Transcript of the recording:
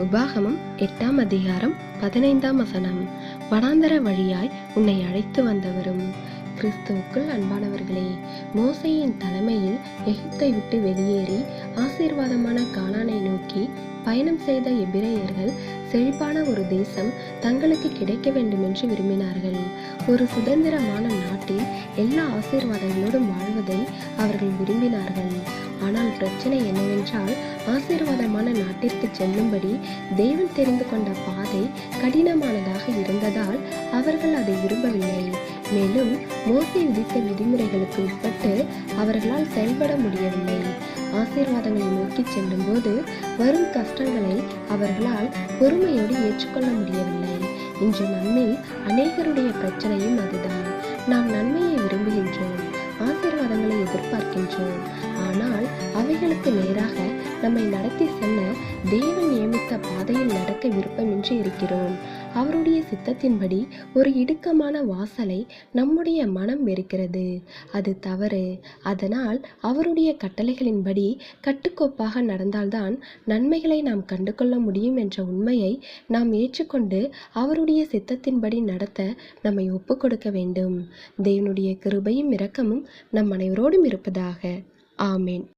உபாகமம் 8ஆம் அதிகாரம் 15ஆம் வசனம். வனாந்தர வழியாய் உன்னை அழைத்து வந்தவரும். கிறிஸ்துவுக்குள் அன்பானவர்களே, மோசேயின் தலைமையில் எகிப்தை விட்டு வெளியேறி ஆசீர்வாதமான கானானை நோக்கி பயணம் செய்த எபிரேயர்கள் செழிப்பான ஒரு தேசம் தங்களுக்கு கிடைக்க வேண்டும் என்று விரும்பினார்கள். ஒரு சுதந்திரமான நாட்டில் எல்லா ஆசீர்வாதங்களோடும் வாழ்வதை அவர்கள் விரும்பினார்கள். ஆனால் பிரச்சனை என்னவென்றால், ஆசீர்வாதமான நாட்டிற்கு செல்லும்படி தேவன் தெரிந்து கொண்ட பாதை கடினமானதாக இருந்ததால் அவர்கள் அதை விரும்பவில்லை. மேலும் மோசே விதித்த விதிமுறைகளுக்கு உட்பட்டு அவர்களால் செயல்பட முடியவில்லை. ஆசீர்வாதங்களை நோக்கி செல்லும் போது வரும் கஷ்டங்களை அவர்களால் பொறுமையோடு ஏற்றுக்கொள்ள முடியவில்லை. இன்று நம்மில் அநேகருடைய பிரச்சனையும் அதுதான். நாம் நன்மையை விரும்புகின்றோம், ஆசீர்வாதங்களை எதிர்பார்க்கின்றோம். ஆனால் அவைகளுக்கு நேராக நம்மை நடத்தி செல்ல தேவன் நியமித்த பாதையில் நடக்க விருப்பமின்றி இருக்கிறோம். அவருடைய சித்தத்தின்படி ஒரு இடுக்கமான வாசலை நம்முடைய மனம் வெறுக்கிறது. அது தவறு. அதனால் அவருடைய கட்டளைகளின்படி கட்டுக்கோப்பாக நடந்தால்தான் நன்மைகளை நாம் கண்டுகொள்ள முடியும் என்ற உண்மையை நாம் ஏற்றுக்கொண்டு அவருடைய சித்தத்தின்படி நடத்த நம்மை ஒப்பு கொடுக்க வேண்டும். தேவனுடைய கிருபையும் இரக்கமும் நம் அனைவரோடும் இருப்பதாக. ஆமேன்.